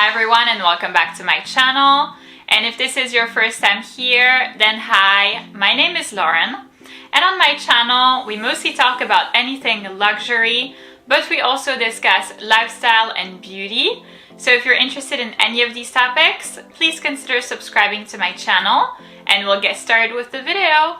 Hi everyone and welcome back to my channel. And if this is your first time here, then hi, my name is Lauren. And on my channel, we mostly talk about anything luxury, but we also discuss lifestyle and beauty. So if you're interested in any of these topics, please consider subscribing to my channel and we'll get started with the video.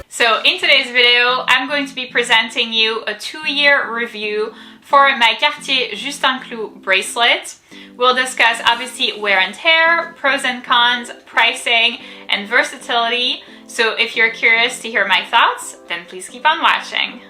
So in today's video, I'm going to be presenting you a 2-year review for my Cartier JUC bracelet. We'll discuss obviously wear and tear, pros and cons, pricing, and versatility. So if you're curious to hear my thoughts, then please keep on watching.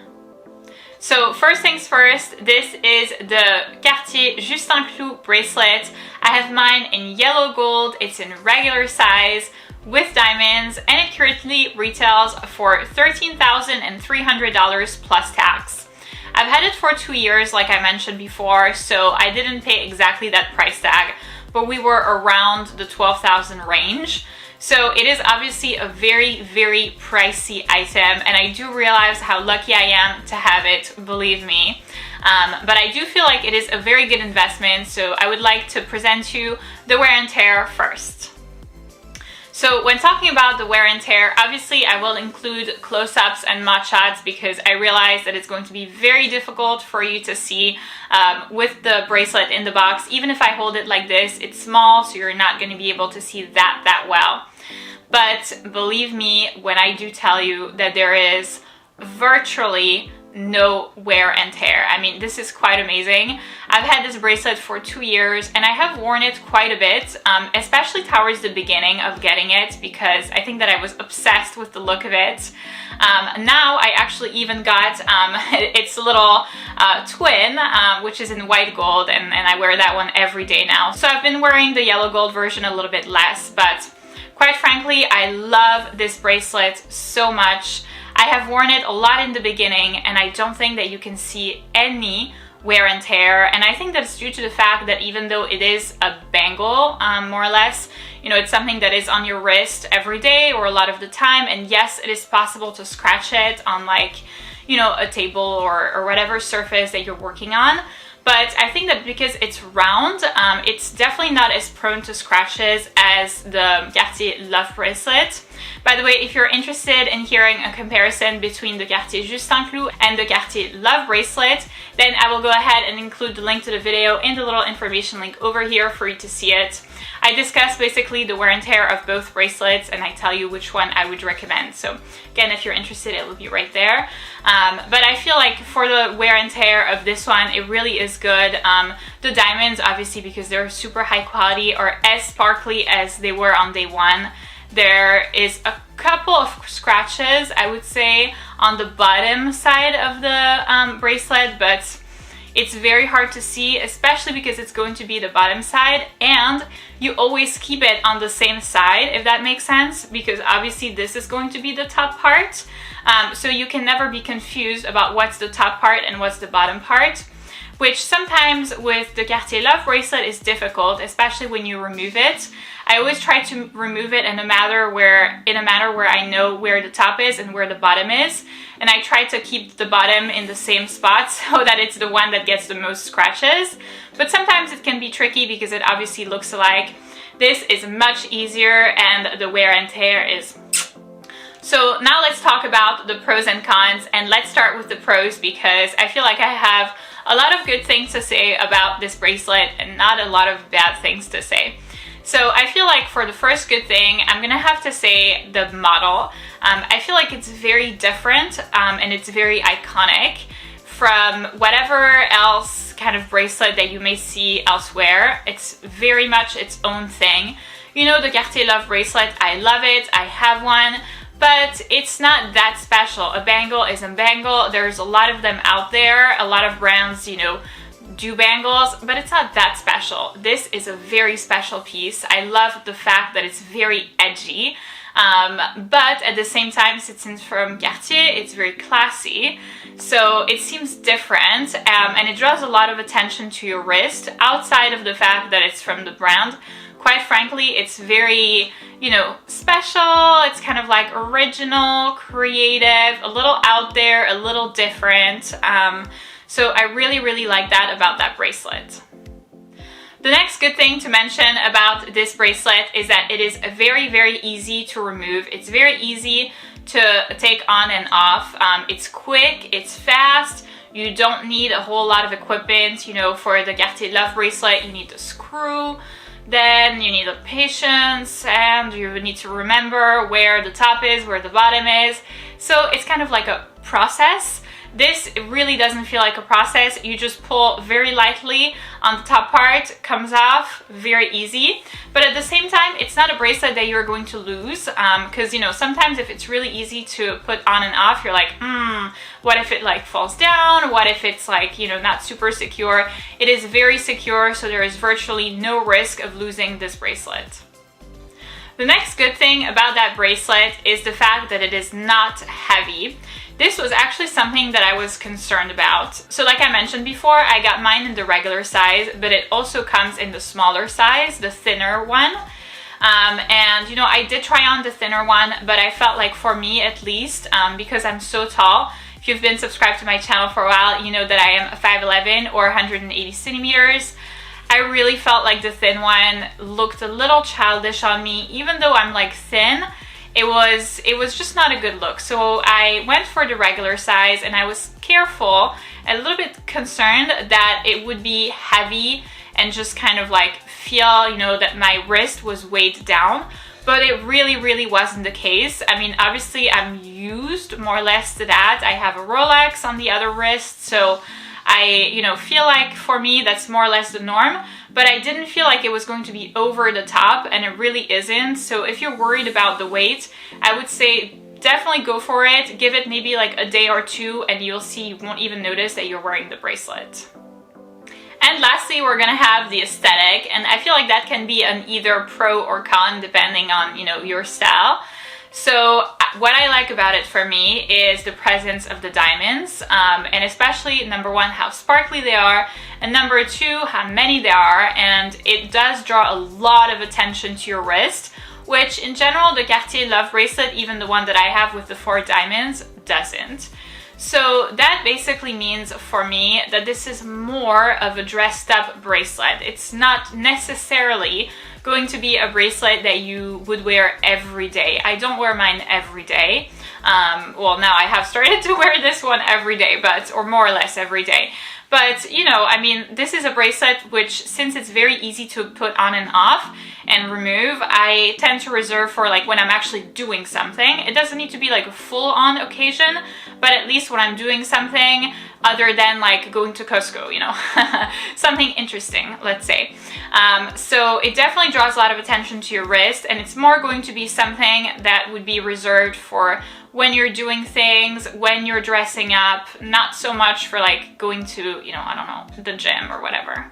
So first things first, this is the Cartier JUC bracelet. I have mine in yellow gold, it's in regular size, with diamonds, and it currently retails for $13,300 plus tax. I've had it for 2 years, like I mentioned before, so I didn't pay exactly that price tag, but we were around the $12,000 range. So it is obviously a very, very pricey item, and I do realize how lucky I am to have it, believe me. But I do feel like it is a very good investment, so I would like to present you the wear and tear first. So when talking about the wear and tear, obviously I will include close-ups and mud shots because I realize that it's going to be very difficult for you to see with the bracelet in the box. Even if I hold it like this, it's small, so you're not going to be able to see that well. But believe me when I do tell you that there is virtually no wear and tear. I mean, this is quite amazing. I've had this bracelet for 2 years and I have worn it quite a bit, especially towards the beginning of getting it because I think that I was obsessed with the look of it. Now I actually even got its little twin, which is in white gold, and I wear that one every day now. So I've been wearing the yellow gold version a little bit less, but quite frankly, I love this bracelet so much. I have worn it a lot in the beginning and I don't think that you can see any wear and tear, and I think that's due to the fact that even though it is a bangle, more or less, you know, it's something that is on your wrist every day or a lot of the time, and yes, it is possible to scratch it on, like, you know, a table or whatever surface that you're working on. But I think that because it's round, it's definitely not as prone to scratches as the Cartier Love bracelet. By the way, if you're interested in hearing a comparison between the Cartier JUC and the Cartier Love bracelet, then I will go ahead and include the link to the video in the little information link over here for you to see it. I discuss basically the wear and tear of both bracelets and I tell you which one I would recommend. So again, if you're interested, it will be right there. But I feel like for the wear and tear of this one, it really is good. The diamonds, obviously, because they're super high quality, are as sparkly as they were on day one. There is a couple of scratches, I would say, on the bottom side of the bracelet, but it's very hard to see, especially because it's going to be the bottom side, and you always keep it on the same side, if that makes sense, because obviously this is going to be the top part. So you can never be confused about what's the top part and what's the bottom part, which sometimes with the Cartier Love bracelet is difficult, especially when you remove it. I always try to remove it in a manner where I know where the top is and where the bottom is, and I try to keep the bottom in the same spot so that it's the one that gets the most scratches. But sometimes it can be tricky because it obviously looks alike. This is much easier and the wear and tear is... So now let's talk about the pros and cons, and let's start with the pros because I feel like I have a lot of good things to say about this bracelet and not a lot of bad things to say. So I feel like for the first good thing, I'm gonna have to say the model. I feel like it's very different and it's very iconic from whatever else kind of bracelet that you may see elsewhere. It's very much its own thing. You know, the Cartier Love bracelet, I love it, I have one, but it's not that special. A bangle is a bangle. There's a lot of them out there. A lot of brands, you know, do bangles, but it's not that special. This is a very special piece. I love the fact that it's very edgy, but at the same time, since it's from Cartier, it's very classy. So it seems different, and it draws a lot of attention to your wrist outside of the fact that it's from the brand, quite frankly, it's very, you know, special. It's kind of like original, creative, a little out there, a little different. So I really, really like that about that bracelet. The next good thing to mention about this bracelet is that it is very, very easy to remove. It's very easy to take on and off. It's quick, it's fast. You don't need a whole lot of equipment. You know, for the Cartier Love bracelet, you need the screw, then you need the patience, and you need to remember where the top is, where the bottom is. So it's kind of like a process. This really doesn't feel like a process. You just pull very lightly on the top part, comes off, very easy. But at the same time, it's not a bracelet that you're going to lose, because, you know, sometimes if it's really easy to put on and off, you're like, what if it like falls down? What if it's like, you know, not super secure? It is very secure, so there is virtually no risk of losing this bracelet. The next good thing about that bracelet is the fact that it is not heavy. This was actually something that I was concerned about. So like I mentioned before, I got mine in the regular size, but it also comes in the smaller size, the thinner one. And you know, I did try on the thinner one, but I felt like for me at least, because I'm so tall, if you've been subscribed to my channel for a while, you know that I am 5'11" or 180 centimeters. I really felt like the thin one looked a little childish on me. Even though I'm like thin, it was just not a good look. So I went for the regular size, and I was careful, a little bit concerned that it would be heavy and just kind of like feel, you know, that my wrist was weighed down. But it really, really wasn't the case. I mean, obviously I'm used more or less to that. I have a Rolex on the other wrist, so I, you know, feel like for me that's more or less the norm, but I didn't feel like it was going to be over the top, and it really isn't. So if you're worried about the weight, I would say definitely go for it. Give it maybe like a day or two, and you'll see, you won't even notice that you're wearing the bracelet. And lastly, we're gonna have the aesthetic, and I feel like that can be an either pro or con depending on, you know, your style. So what I like about it for me is the presence of the diamonds, and especially number one, how sparkly they are, and number two, how many there are. And it does draw a lot of attention to your wrist, which in general the Cartier Love bracelet, even the one that I have with the 4 diamonds, doesn't. So that basically means for me that this is more of a dressed up bracelet. It's not necessarily going to be a bracelet that you would wear every day. I don't wear mine every day. Well, now I have started to wear this one every day, or more or less every day. But, you know, I mean, this is a bracelet which, since it's very easy to put on and off and remove, I tend to reserve for like when I'm actually doing something. It doesn't need to be like a full-on occasion, but at least when I'm doing something other than like going to Costco, you know, something interesting, let's say. So it definitely draws a lot of attention to your wrist, and it's more going to be something that would be reserved for when you're doing things, when you're dressing up, not so much for like going to, you know, I don't know, the gym or whatever.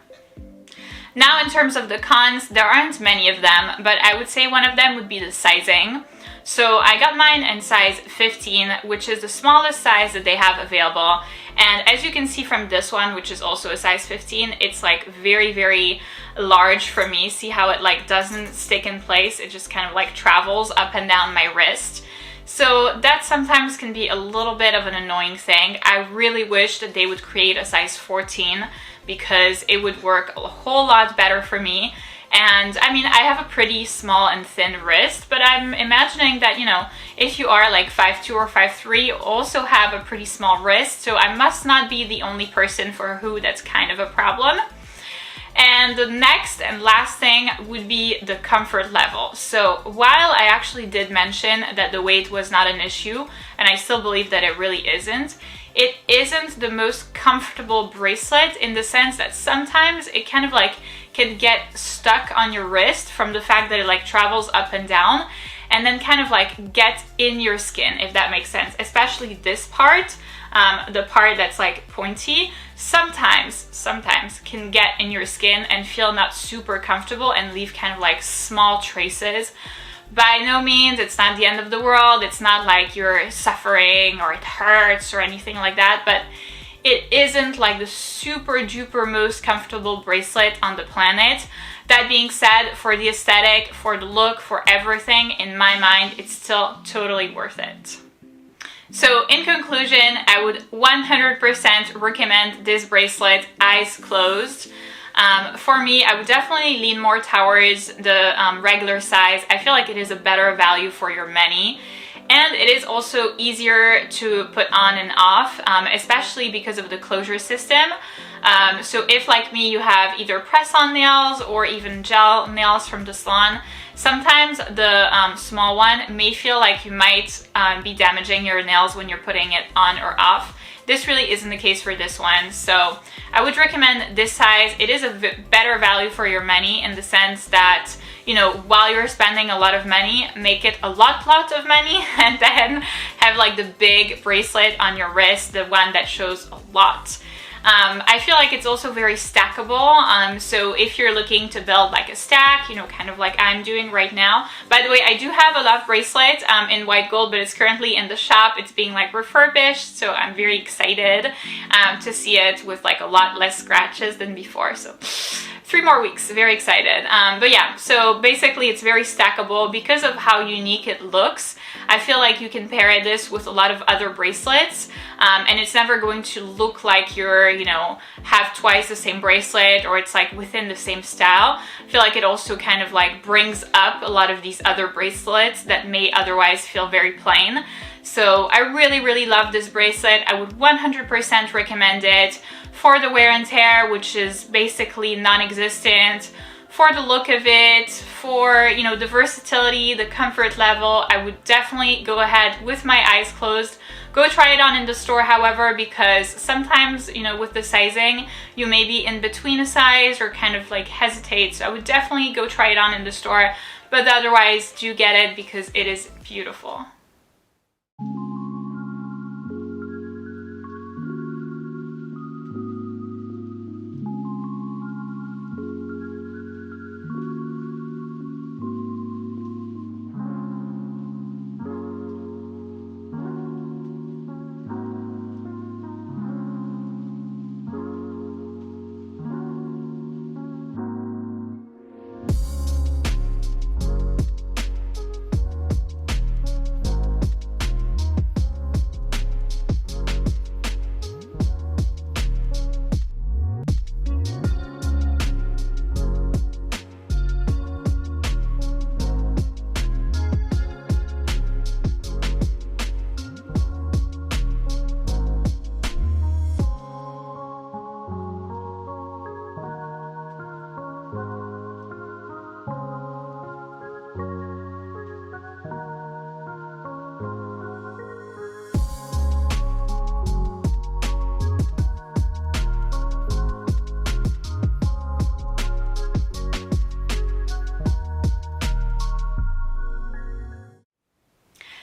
Now in terms of the cons, there aren't many of them, but I would say one of them would be the sizing. So I got mine in size 15, which is the smallest size that they have available. And as you can see from this one, which is also a size 15, it's like very, very large for me. See how it like doesn't stick in place? It just kind of like travels up and down my wrist. So that sometimes can be a little bit of an annoying thing. I really wish that they would create a size 14 because it would work a whole lot better for me. And I mean, I have a pretty small and thin wrist, but I'm imagining that, you know, if you are like 5'2" or 5'3", you also have a pretty small wrist. So I must not be the only person for who that's kind of a problem. And the next and last thing would be the comfort level. So while I actually did mention that the weight was not an issue, and I still believe that it really isn't, it isn't the most comfortable bracelet in the sense that sometimes it kind of like can get stuck on your wrist from the fact that it like travels up and down and then kind of like get in your skin, if that makes sense. Especially this part, the part that's like pointy, sometimes can get in your skin and feel not super comfortable and leave kind of like small traces. By no means, it's not the end of the world. It's not like you're suffering or it hurts or anything like that, but it isn't like the super duper most comfortable bracelet on the planet. That being said, for the aesthetic, for the look, for everything, in my mind, it's still totally worth it. So in conclusion, I would 100% recommend this bracelet eyes closed. For me, I would definitely lean more towards the regular size. I feel like it is a better value for your money. And it is also easier to put on and off, especially because of the closure system. So if, like me, you have either press-on nails or even gel nails from the salon, sometimes the small one may feel like you might be damaging your nails when you're putting it on or off. This really isn't the case for this one, so I would recommend this size. It is a better value for your money in the sense that, you know, while you're spending a lot of money, make it a lot of money, and then have like the big bracelet on your wrist, the one that shows a lot. I feel like it's also very stackable, so if you're looking to build like a stack, you know, kind of like I'm doing right now. By the way, I do have a love bracelet in white gold, but it's currently in the shop. It's being like refurbished, so I'm very excited to see it with like a lot less scratches than before. So 3 more weeks, very excited. But yeah, so basically it's very stackable because of how unique it looks. I feel like you can pair this with a lot of other bracelets, and it's never going to look like you're, you know, have twice the same bracelet, or it's like within the same style. I feel like it also kind of like brings up a lot of these other bracelets that may otherwise feel very plain. So I really love this bracelet. I would 100% recommend it for the wear and tear, which is basically non-existent, for the look of it, for, you know, the versatility, the comfort level. I would definitely go ahead with my eyes closed. Go try it on in the store, however, because sometimes, you know, with the sizing, you may be in between a size or kind of like hesitate. So I would definitely go try it on in the store, but otherwise do get it because it is beautiful.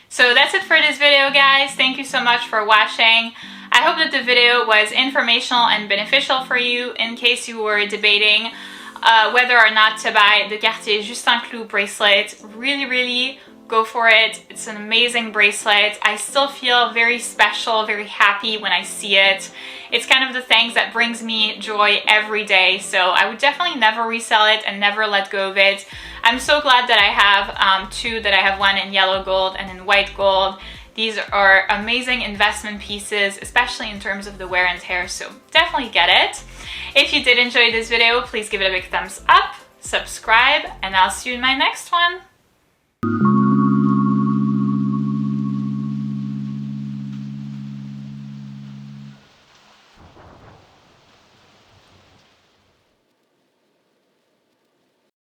So that's it for this video, guys. Thank you so much for watching. I hope that the video was informational and beneficial for you in case you were debating whether or not to buy the Cartier JUC bracelet. Really go for it. It's an amazing bracelet. I still feel very special, very happy when I see it. It's kind of the things that brings me joy every day, so I would definitely never resell it and never let go of it. I'm so glad that I have two, that I have one in yellow gold and in white gold. These are amazing investment pieces, especially in terms of the wear and tear, so definitely get it. If you did enjoy this video, please give it a big thumbs up, subscribe, and I'll see you in my next one.